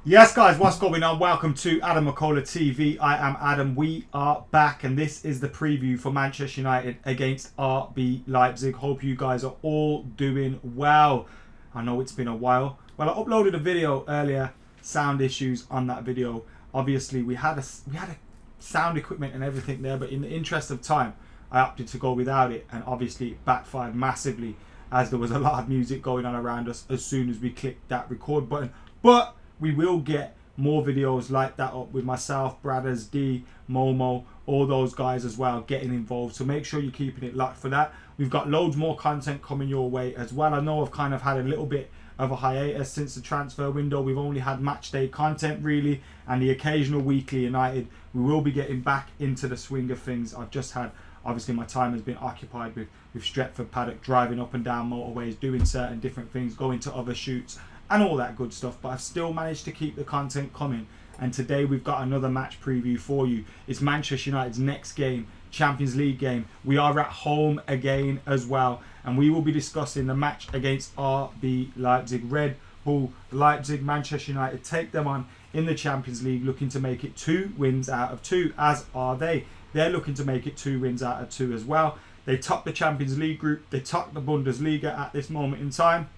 Yes, guys, what's going on? Welcome to AdamMcKola TV. I am Adam. We are back, and this is the preview for Manchester United against RB Leipzig. Hope you guys are all doing well. I know it's been a while. Well, I uploaded a video earlier. Sound issues on that video. Obviously, we had a sound equipment and everything there, but in the interest of time, I opted to go without it, and obviously it backfired massively as there was a lot of music going on around us as soon as we clicked that record button. But we will get more videos like that up with myself, Bradders, D, Momo, all those guys as well getting involved. So make sure you're keeping it locked for that. We've got loads more content coming your way as well. I know I've kind of had a little bit of a hiatus since the transfer window. We've only had match day content really, and the occasional weekly United. We will be getting back into the swing of things. I've just had, obviously my time has been occupied with Stretford Paddock, driving up and down motorways, doing certain different things, going to other shoots and all that good stuff, but I've still managed to keep the content coming. And today we've got another match preview for you. It's Manchester United's next game, Champions League game. We are at home again as well, and we will be discussing the match against RB Leipzig. Red Bull Leipzig, Manchester United take them on in the Champions League, looking to make it 2 wins out of 2, as are they. They're looking to make it 2 wins out of 2 as well. They top the Champions League group, they top the Bundesliga at this moment in time.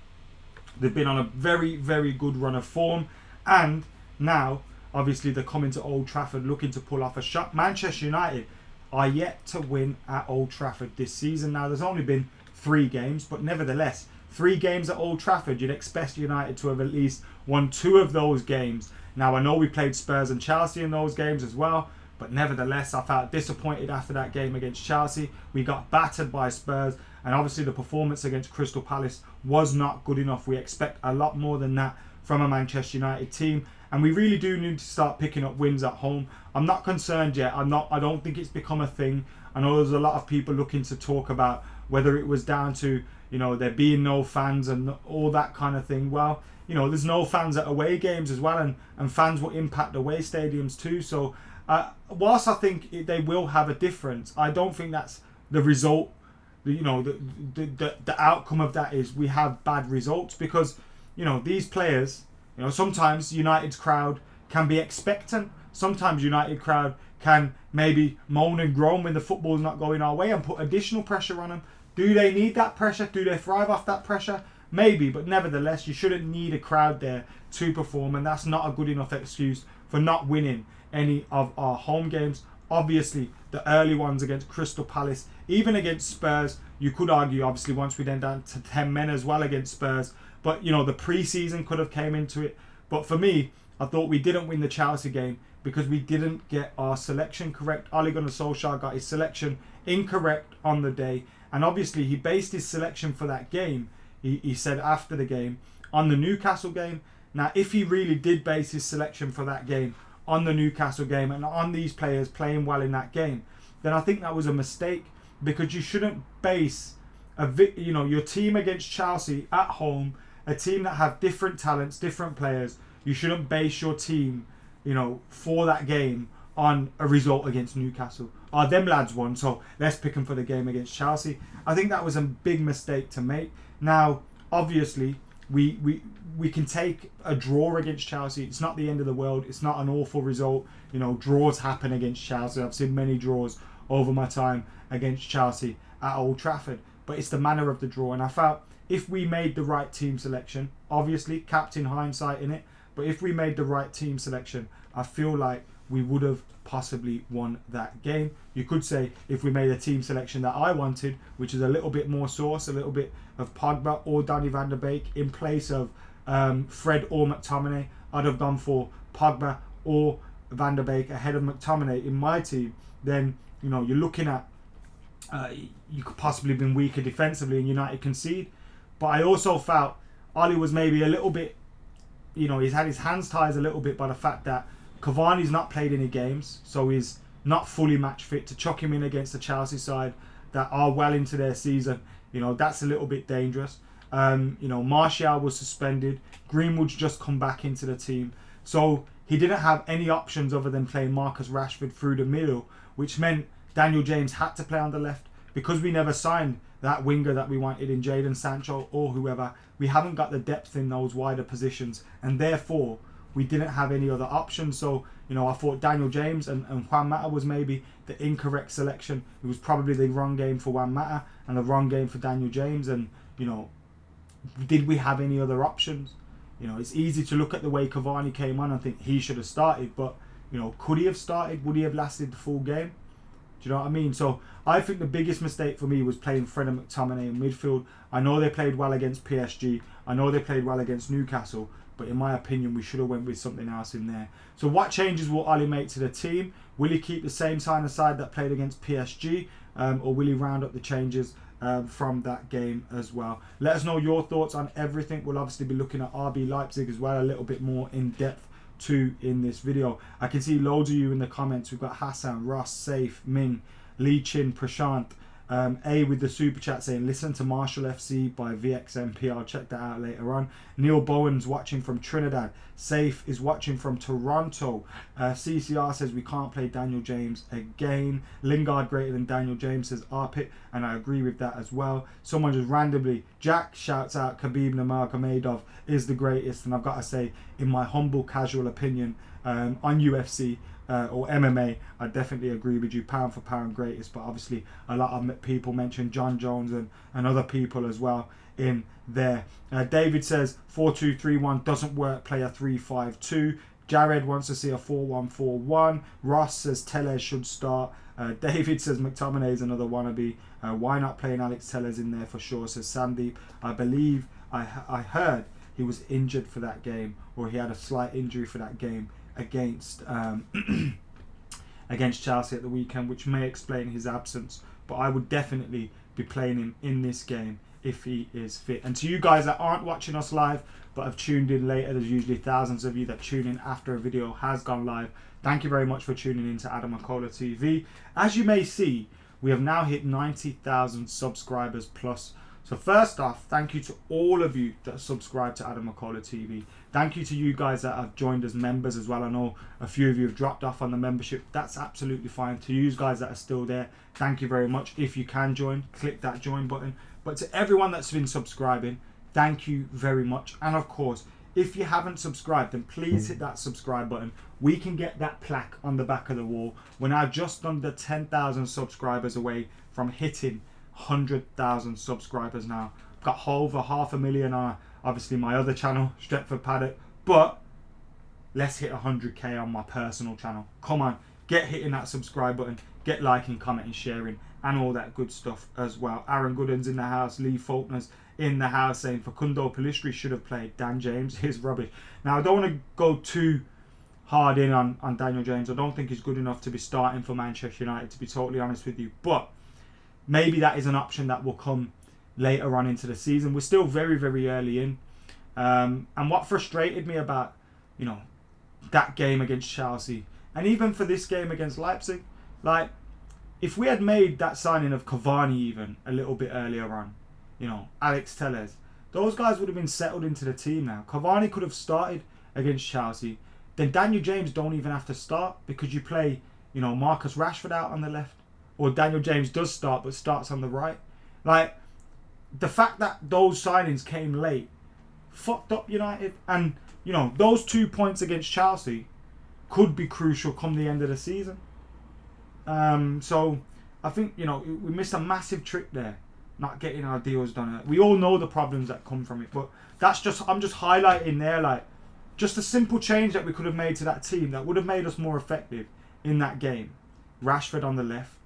They've been on a very, very good run of form, and now obviously they're coming to Old Trafford looking to pull off a shot. Manchester United are yet to win at Old Trafford this season. Now there's only been 3 games, but nevertheless 3 games at Old Trafford, you'd expect United to have at least won 2 of those games. Now I know we played Spurs and Chelsea in those games as well, but nevertheless I felt disappointed after that game against Chelsea. We got battered by Spurs, and obviously the performance against Crystal Palace was not good enough. We expect a lot more than that from a Manchester United team, and we really do need to start picking up wins at home. I'm not concerned yet. I don't think it's become a thing. I know there's a lot of people looking to talk about whether it was down to, there being no fans and all that kind of thing. Well, there's no fans at away games as well, and fans will impact away stadiums too. So whilst I think they will have a difference, I don't think that's the result. The outcome of that is we have bad results, because these players, sometimes United's crowd can be expectant. Sometimes United crowd can maybe moan and groan when the football's not going our way and put additional pressure on them. Do they need that pressure? Do they thrive off that pressure? Maybe, but nevertheless you shouldn't need a crowd there to perform, and that's not a good enough excuse for not winning any of our home games. Obviously the early ones against Crystal Palace, even against Spurs, you could argue, obviously once we then down to 10 men as well against Spurs, but the pre-season could have came into it. But for me, I thought we didn't win the Chelsea game because we didn't get our selection correct. Ole Gunnar Solskjaer got his selection incorrect on the day, and obviously he based his selection for that game, he said after the game, on the Newcastle game. Now if he really did base his selection for that game on the Newcastle game and on these players playing well in that game, then I think that was a mistake, because you shouldn't base your team against Chelsea at home, a team that have different talents, different players. You shouldn't base your team, for that game on a result against Newcastle. Them lads won, so let's pick them for the game against Chelsea. I think that was a big mistake to make. Now, obviously, we can take a draw against Chelsea. It's not the end of the world. It's not an awful result. Draws happen against Chelsea. I've seen many draws over my time against Chelsea at Old Trafford, but it's the manner of the draw. And I felt if we made the right team selection, obviously captain hindsight in it, but if we made the right team selection, I feel like we would have possibly won that game. You could say if we made a team selection that I wanted, which is a little bit more sauce, a little bit of Pogba or Donny van der Beek in place of Fred or McTominay, I'd have gone for Pogba or Van der Beek ahead of McTominay in my team. Then you're looking at you could possibly have been weaker defensively and United concede. But I also felt Oli was maybe a little bit, he's had his hands tied a little bit by the fact that Cavani's not played any games, so he's not fully match fit. To chuck him in against the Chelsea side that are well into their season, that's a little bit dangerous. Martial was suspended. Greenwood's just come back into the team, so he didn't have any options other than playing Marcus Rashford through the middle, which meant Daniel James had to play on the left. Because we never signed that winger that we wanted in Jadon Sancho or whoever, we haven't got the depth in those wider positions, and therefore we didn't have any other options. So, you know, I thought Daniel James and Juan Mata was maybe the incorrect selection. It was probably the wrong game for Juan Mata and the wrong game for Daniel James. And, you know, did we have any other options? You know, it's easy to look at the way Cavani came on and think he should have started, but, you know, could he have started? Would he have lasted the full game? Do you know what I mean? So I think the biggest mistake for me was playing Fred and McTominay in midfield. I know they played well against PSG. I know they played well against Newcastle. But in my opinion, we should have went with something else in there. So what changes will Oli make to the team? Will he keep the same side that played against PSG? Or will he round up the changes from that game as well? Let us know your thoughts on everything. We'll obviously be looking at RB Leipzig as well, a little bit more in depth too in this video. I can see loads of you in the comments. We've got Hassan, Ross, Safe, Ming, Lee Chin, Prashant, A with the super chat saying listen to Marshall FC by VXMP. I'll check that out later on. Neil Bowen's watching from Trinidad. Safe is watching from Toronto. CCR says we can't play Daniel James again. Lingard greater than Daniel James, says Arpit, and I agree with that as well. Someone just randomly, Jack shouts out Khabib Nurmagomedov is the greatest, and I've got to say, in my humble casual opinion, on UFC or MMA, I definitely agree with you, pound for pound greatest. But obviously a lot of people mention John Jones and other people as well in there. David says 4-2-3-1 doesn't work, play a 3-5-2. Jared wants to see a 4-1-4-1. Ross says Telles should start. David says McTominay is another wannabe. Why not playing Alex Telles in there for sure, says Sandeep. I believe I heard he was injured for that game, or he had a slight injury for that game against against Chelsea at the weekend, which may explain his absence. But I would definitely be playing him in this game if he is fit. And to you guys that aren't watching us live but have tuned in later, there's usually thousands of you that tune in after a video has gone live. Thank you very much for tuning in to AdamMcKola TV. As you may see, we have now hit 90,000 subscribers plus. So first off, thank you to all of you that subscribe to AdamMcKola TV. Thank you to you guys that have joined as members as well. I know a few of you have dropped off on the membership. That's absolutely fine. To you guys that are still there, thank you very much. If you can join, click that join button. But to everyone that's been subscribing, thank you very much. And of course, if you haven't subscribed, then please hit that subscribe button. We can get that plaque on the back of the wall. We're now just under 10,000 subscribers away from hitting 100,000 subscribers now. I've got over 500,000 on obviously my other channel, Stretford Paddock, but let's hit 100k on my personal channel. Come on, get hitting that subscribe button, get liking, commenting, sharing, and all that good stuff as well. Aaron Gooden's in the house, Lee Faulkner's in the house saying Facundo Pellistri should have played. Dan James is rubbish. Now I don't want to go too hard in on Daniel James. I don't think he's good enough to be starting for Manchester United, to be totally honest with you, but maybe that is an option that will come later on into the season. We're still very, very early in. And what frustrated me about, you know, that game against Chelsea, and even for this game against Leipzig, like, if we had made that signing of Cavani even a little bit earlier on, you know, Alex Telles, those guys would have been settled into the team now. Cavani could have started against Chelsea. Then Daniel James don't even have to start, because you play, you know, Marcus Rashford out on the left. Or Daniel James does start, but starts on the right. Like, the fact that those signings came late fucked up United. And, you know, those 2 points against Chelsea could be crucial come the end of the season. So, I think, you know, we missed a massive trick there, not getting our deals done. We all know the problems that come from it. But that's just, I'm just highlighting there, like, just a simple change that we could have made to that team that would have made us more effective in that game. Rashford on the left,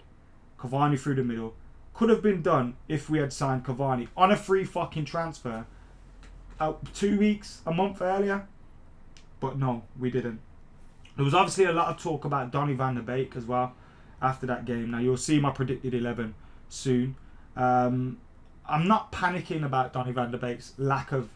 Cavani through the middle, could have been done if we had signed Cavani on a free fucking transfer 2 weeks, a month earlier. But no, we didn't. There was obviously a lot of talk about Donny van der Beek as well after that game. Now you'll see my predicted 11 soon. I'm not panicking about Donny van der Beek's lack of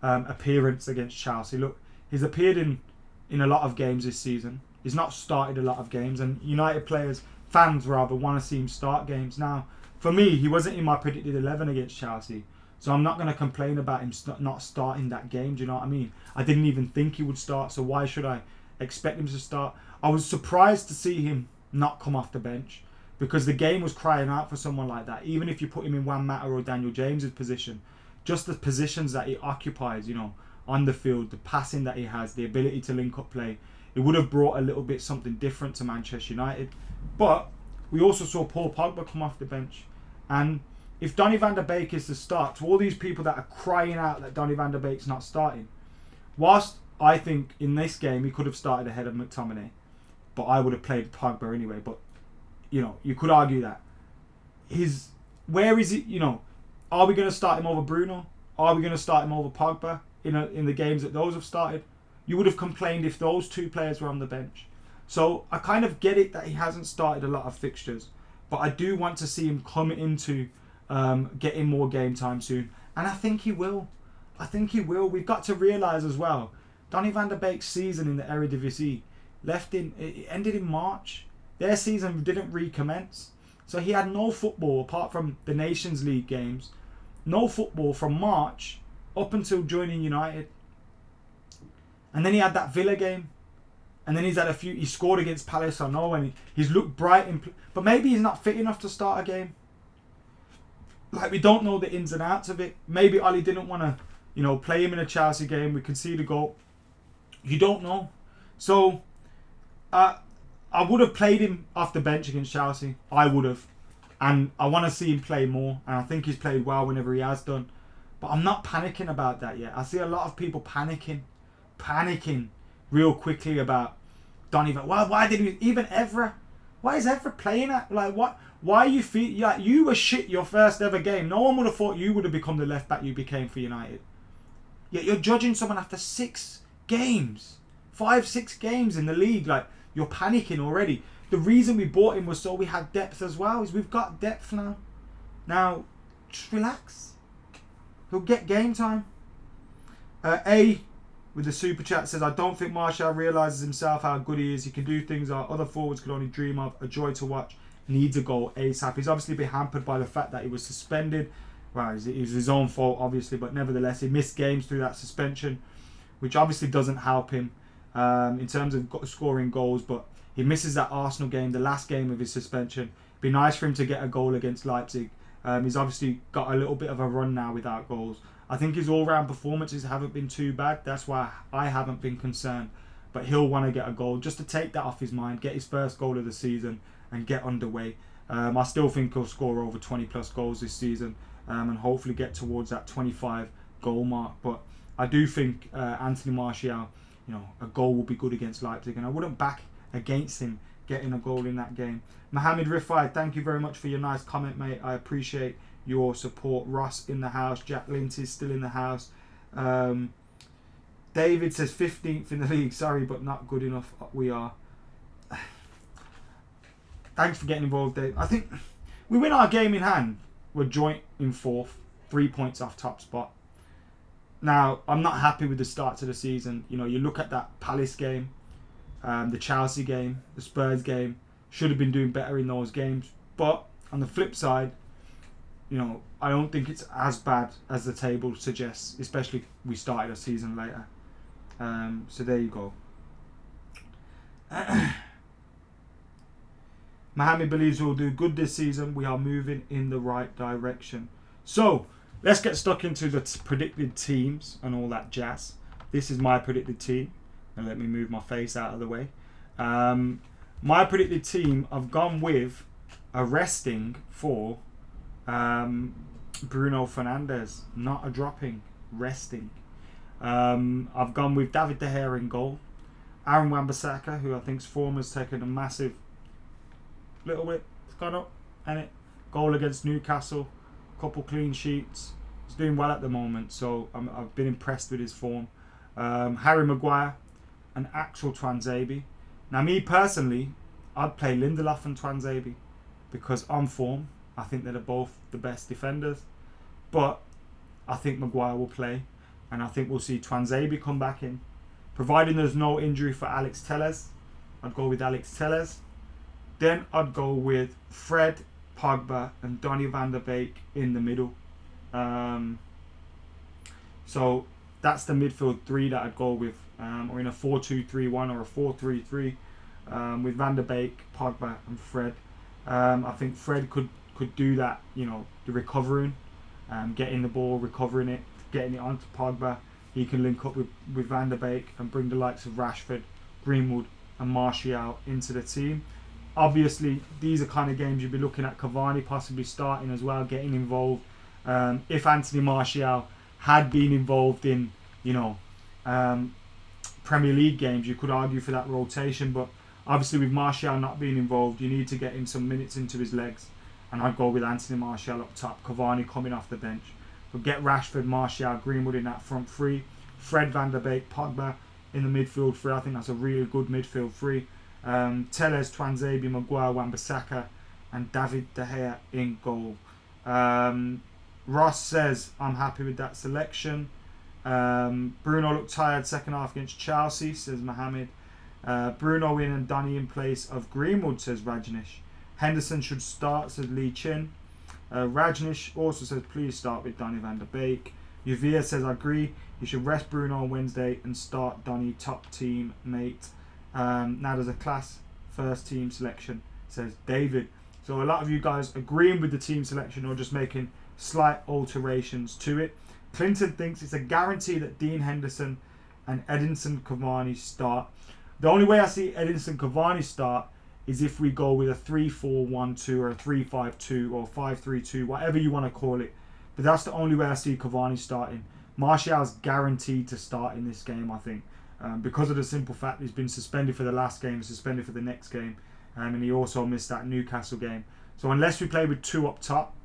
appearance against Chelsea. Look, he's appeared in a lot of games this season. He's not started a lot of games, and United players, fans rather, want to see him start games. Now, for me, he wasn't in my predicted 11 against Chelsea, so I'm not going to complain about him not starting that game. Do you know what I mean? I didn't even think he would start, so why should I expect him to start? I was surprised to see him not come off the bench, because the game was crying out for someone like that. Even if you put him in Juan Mata or Daniel James's position, just the positions that he occupies, you know, on the field, the passing that he has, the ability to link up play. It would have brought a little bit something different to Manchester United. But we also saw Paul Pogba come off the bench. And if Donny van der Beek is to start, to all these people that are crying out that Donny van der Beek's not starting, whilst I think in this game he could have started ahead of McTominay, but I would have played Pogba anyway. But, you know, you could argue that. Where is it, you know, are we going to start him over Bruno? Are we going to start him over Pogba in the games that those have started? You would have complained if those two players were on the bench. So I kind of get it that he hasn't started a lot of fixtures, but I do want to see him come into getting more game time soon. And I think he will. We've got to realise as well, Donny van der Beek's season in the Eredivisie it ended in March. Their season didn't recommence. So he had no football apart from the Nations League games. No football from March up until joining United. And then he had that Villa game. And then he's had he scored against Palace, I know, and he's looked bright. But maybe he's not fit enough to start a game. Like, we don't know the ins and outs of it. Maybe Oli didn't want to, you know, play him in a Chelsea game. We concede a goal. You don't know. So, I would have played him off the bench against Chelsea. I would have. And I want to see him play more. And I think he's played well whenever he has done. But I'm not panicking about that yet. I see a lot of people panicking real quickly about Donny. Well, why did he even Evra? Why is Evra playing at like what? Why you feel like you were shit your first ever game? No one would have thought you would have become the left back you became for United. Yet you're judging someone after 6 games, 5-6 games in the league. Like, you're panicking already. The reason we bought him was so we had depth as well. Is we've got depth now. Now, just relax. He'll get game time. With the super chat says, I don't think Martial realises himself how good he is. He can do things our other forwards could only dream of. A joy to watch. Needs a goal ASAP. He's obviously been hampered by the fact that he was suspended. Well, it was his own fault, obviously, but nevertheless, he missed games through that suspension, which obviously doesn't help him in terms of scoring goals. But he misses that Arsenal game, the last game of his suspension. It'd be nice for him to get a goal against Leipzig. He's obviously got a little bit of a run now without goals. I think his all-round performances haven't been too bad. That's why I haven't been concerned. But he'll want to get a goal just to take that off his mind, get his first goal of the season and get underway. I still think he'll score over 20 plus goals this season and hopefully get towards that 25 goal mark. But I do think Anthony Martial, you know, a goal will be good against Leipzig, and I wouldn't back against him getting a goal in that game. Mohammed Rifai, thank you very much for your nice comment, mate. I appreciate your support. Ross in the house. Jack Lint is still in the house. David says 15th in the league. Sorry, but not good enough. We are. Thanks for getting involved, Dave. I think we win our game in hand. We're joint in 4th. 3 points off top spot. Now, I'm not happy with the start to the season. You know, you look at that Palace game, the Chelsea game, the Spurs game. Should have been doing better in those games. But on the flip side, you know, I don't think it's as bad as the table suggests, especially we started a season later. So there you go. Mohammed believes we'll do good this season. We are moving in the right direction. So let's get stuck into the predicted teams and all that jazz. This is my predicted team. And let me move my face out of the way. My predicted team, I've gone with a resting for Bruno Fernandes. Not a dropping, resting. I've gone with David De Gea in goal. Aaron Wan-Bissaka, who I think's form has taken a massive little bit, it's gone up, and it goal against Newcastle, couple clean sheets. He's doing well at the moment, so I've been impressed with his form. Harry Maguire and Axel Tuanzebe. Now, me personally, I'd play Lindelof and Tuanzebe because on form, I think they're both the best defenders. But I think Maguire will play, and I think we'll see Tuanzebe come back in. Providing there's no injury for Alex Telles, I'd go with Alex Telles. Then I'd go with Fred, Pogba and Donny van der Beek in the middle. So that's the midfield 3 that I'd go with. Or in a 4-2-3-1 or a 4-3-3 with Van der Beek, Pogba and Fred. I think Fred could do that, you know, the recovering, getting the ball, recovering it, getting it onto Pogba. he can link up with Van der Beek and bring the likes of Rashford, Greenwood and Martial into the team. Obviously, these are kind of games you'd be looking at Cavani possibly starting as well, getting involved. If Anthony Martial had been involved in, Premier League games, you could argue for that rotation. But obviously, with Martial not being involved, you need to get him some minutes into his legs. And I'd go with Anthony Martial up top, Cavani coming off the bench. But get Rashford, Martial, Greenwood in that front three. Fred, Van der Beek, Pogba in the midfield three. I think that's a really good midfield three. Telles, Tuanzebe, Maguire, Wan-Bissaka and David De Gea in goal. Ross says, I'm happy with that selection. Bruno looked tired second half against Chelsea, says Mohammed. Bruno in and Donny in place of Greenwood, says Rajnish. Henderson should start, says Lee Chin. Rajnish also says, please start with Donny van der Beek. Uvia says, I agree. You should rest Bruno on Wednesday and start Donny, top team mate. Now there's a class first team selection, says David. So a lot of you guys agreeing with the team selection or just making slight alterations to it. Clinton thinks it's a guarantee that Dean Henderson and Edinson Cavani start. The only way I see Edinson Cavani start is if we go with a 3-4-1-2 or a 3-5-2 or 5-3-2, whatever you want to call it. But that's the only way I see Cavani starting. Martial's guaranteed to start in this game, I think. Because of the simple fact he's been suspended for the last game, suspended for the next game, and he also missed that Newcastle game. So unless we play with two up top,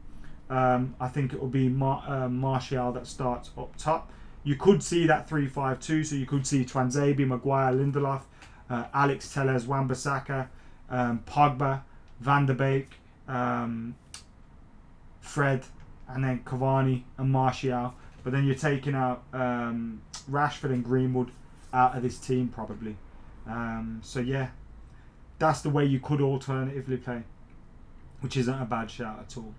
I think it will be Martial that starts up top. You could see that 3-5-2, so you could see Tuanzebe, Maguire, Lindelof, Alex Telles, Wan-Bissaka, Pogba, Van der Beek, Fred, and then Cavani and Martial. But then you're taking out Rashford and Greenwood out of this team probably. So yeah, that's the way you could alternatively play, which isn't a bad shout at all.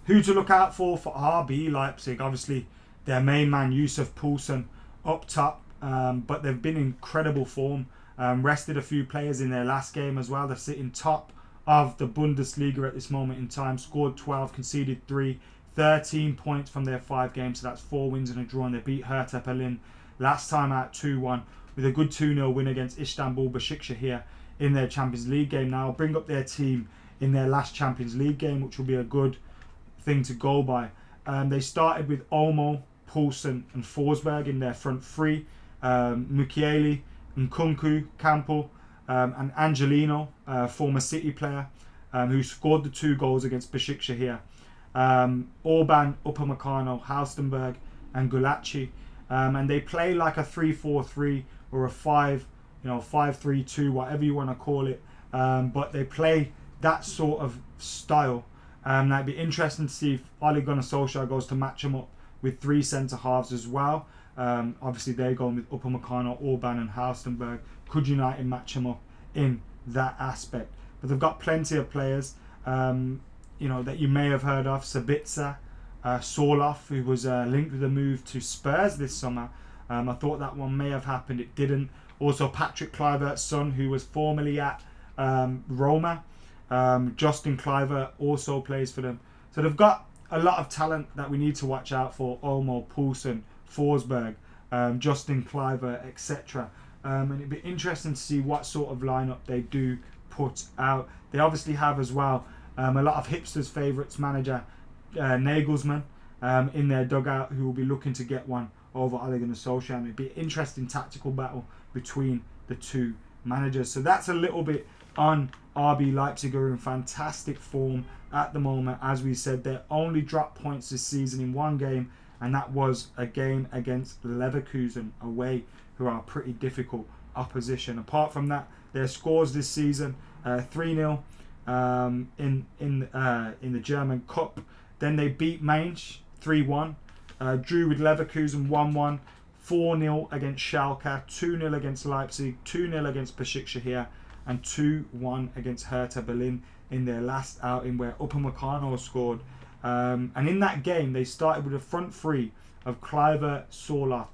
Who to look out for RB Leipzig? Obviously, their main man, Yusuf Poulsen, up top. But they've been in incredible form. Rested a few players in their last game as well. They're sitting top of the Bundesliga at this moment in time. Scored 12, conceded 3. 13 points from their 5 games. So that's 4 wins and a draw. And they beat Hertha Berlin last time out 2-1 with a good 2-0 win against Istanbul Basaksehir in their Champions League game. Now, bring up their team in their last Champions League game, which will be a good thing to go by. They started with Olmo, Poulsen and Forsberg in their front three. Mukiele, Nkunku, Campbell and Angelino, former City player, who scored the 2 goals against Besiktas. Orban, Upamecano, Halstenberg and Gulacsi. And they play like a 3-4-3 or a 5-3-2, whatever you want to call it. But they play that sort of style. That'd be interesting to see if Ole Gunnar Solskjaer goes to match them up with 3 centre halves as well. Obviously they're going with Upamecano, Orban and Halstenberg. Could United match them up in that aspect? But they've got plenty of players that you may have heard of. Sabitzer, Sorloth, who was linked with a move to Spurs this summer. I thought that one may have happened, it didn't. Also Patrick Kluivert's son, who was formerly at Roma. Justin Kluivert also plays for them. So they've got a lot of talent that we need to watch out for. Olmo, Poulsen, Forsberg, Justin Kluivert, etc. And it'd be interesting to see what sort of lineup they do put out. They obviously have as well a lot of hipsters' favourites manager Nagelsmann in their dugout, who will be looking to get one over Ole Gunnar Solskjaer. And it'd be an interesting tactical battle between the two managers. So that's a little bit on RB Leipzig, who are in fantastic form at the moment. As we said, they only dropped points this season in 1 game, and that was a game against Leverkusen away, who are a pretty difficult opposition. Apart from that, their scores this season: 3-0 in the German Cup. Then they beat Mainz 3-1, drew with Leverkusen 1-1, 4-0 against Schalke, 2-0 against Leipzig, 2-0 against Besiktas, and 2-1 against Hertha Berlin in their last outing, where Upamecano scored. And in that game, they started with a front three of Kluivert, Sorloth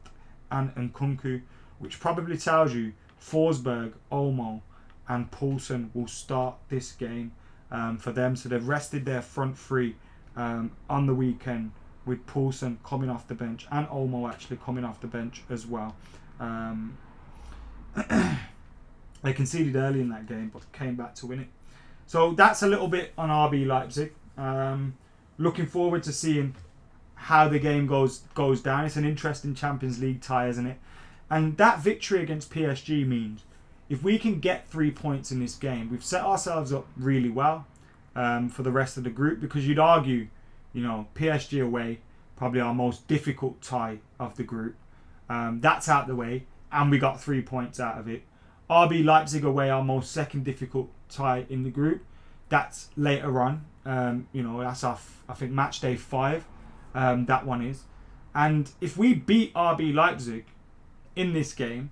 and Nkunku, which probably tells you Forsberg, Olmo and Poulsen will start this game for them. So they've rested their front three on the weekend with Poulsen coming off the bench and Olmo actually coming off the bench as well. They conceded early in that game, but came back to win it. So that's a little bit on RB Leipzig. Looking forward to seeing how the game goes down. It's an interesting Champions League tie, isn't it? And that victory against PSG means if we can get 3 points in this game, we've set ourselves up really well for the rest of the group, because you'd argue, PSG away, probably our most difficult tie of the group. That's out the way, and we got 3 points out of it. RB Leipzig away, our most second difficult tie in the group. That's later on. That's our, I think, match day 5. That one is. And if we beat RB Leipzig in this game,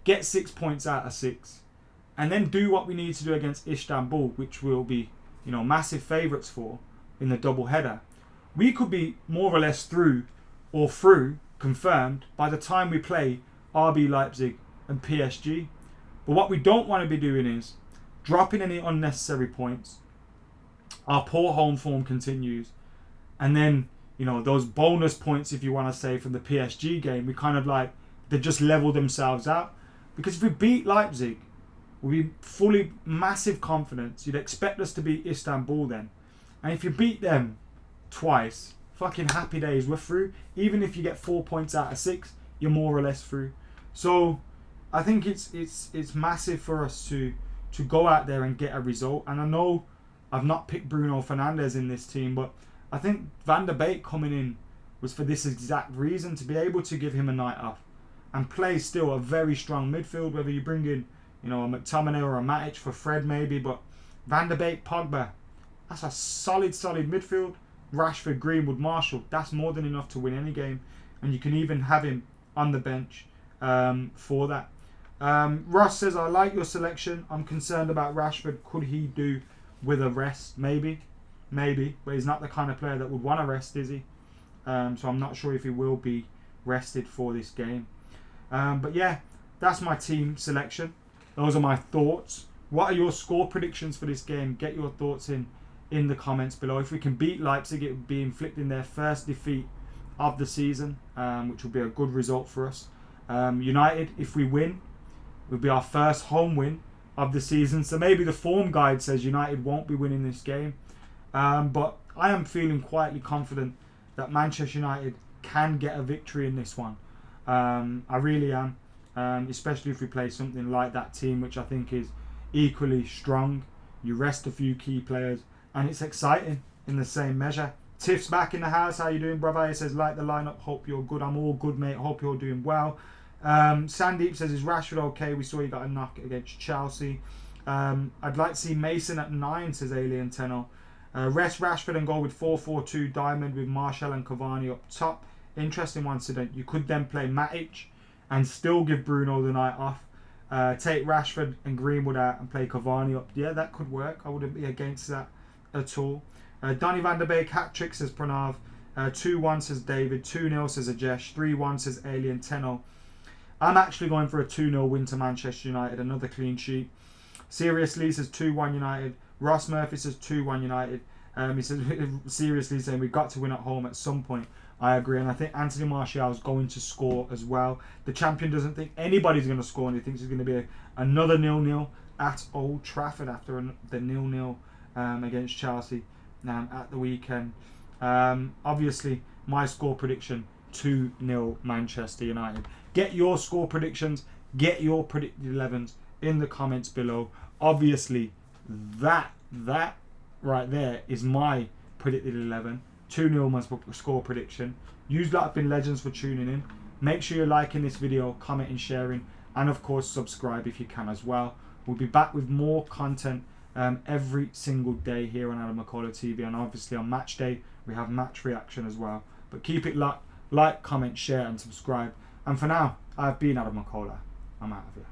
get 6 points out of 6, and then do what we need to do against Istanbul, which will be, massive favourites for in the double header, we could be more or less through, confirmed, by the time we play RB Leipzig and PSG. But what we don't want to be doing is dropping any unnecessary points. Our poor home form continues, and then those bonus points, if you want to say, from the PSG game, we kind of like, they just level themselves out. Because if we beat Leipzig, we'll be fully massive confidence. You'd expect us to beat Istanbul then, and if you beat them twice, fucking happy days, we're through. Even if you get 4 points out of 6, you're more or less through. So I think it's massive for us to go out there and get a result. And I know I've not picked Bruno Fernandes in this team, but I think Van der Beek coming in was for this exact reason, to be able to give him a night off and play still a very strong midfield, whether you bring in a McTominay or a Matic for Fred maybe, but Van der Beek, Pogba, that's a solid midfield. Rashford, Greenwood, Marshall, that's more than enough to win any game, and you can even have him on the bench for that. Ross says, I like your selection. I'm concerned about Rashford. Could he do with a rest? Maybe, but he's not the kind of player that would want to rest, is he? So I'm not sure if he will be rested for this game. But yeah, that's my team selection. Those are my thoughts. What are your score predictions for this game? Get your thoughts in the comments below. If we can beat Leipzig, it would be inflicting their first defeat of the season, which will be a good result for us. United, if we win, it will be our first home win of the season. So maybe the form guide says United won't be winning this game. But I am feeling quietly confident that Manchester United can get a victory in this one. I really am. Especially if we play something like that team, which I think is equally strong. You rest a few key players, and it's exciting in the same measure. Tiff's back in the house. How you doing, brother? He says, like the lineup. Hope you're good. I'm all good, mate. Hope you're doing well. Sandeep says, is Rashford okay? We saw he got a knock against Chelsea. I'd like to see Mason at 9, says Alien Tenno. Rest Rashford and go with 4-4-2 diamond with Martial and Cavani up top. Interesting one, so that you could then play Matic and still give Bruno the night off. Take Rashford and Greenwood out and play Cavani up. Yeah, that could work. I wouldn't be against that at all. Donny van der Beek, hat-trick, says Pranav. 2-1, says David. 2-0, says Ajesh. 3-1, says Alien Tenno. I'm actually going for a 2-0 win to Manchester United. Another clean sheet. Seriously, says 2-1 United. Ross Murphy says 2-1 United. He says, seriously, saying we've got to win at home at some point. I agree, and I think Anthony Martial is going to score as well. The champion doesn't think anybody's going to score, and he thinks it's going to be another 0-0 at Old Trafford after the 0-0 against Chelsea at the weekend. Obviously, my score prediction, 2-0 Manchester United. Get your score predictions, get your predicted 11s in the comments below. Obviously, that right there is my predicted 11. 2-0 my score prediction. You lot have been legends for tuning in. Make sure you're liking this video, commenting, sharing, and of course subscribe if you can as well. We'll be back with more content every single day here on AdamMcKola TV, and obviously on match day we have match reaction as well. But keep it locked, like, comment, share and subscribe. And for now, I've been AdamMcKola. I'm out of here.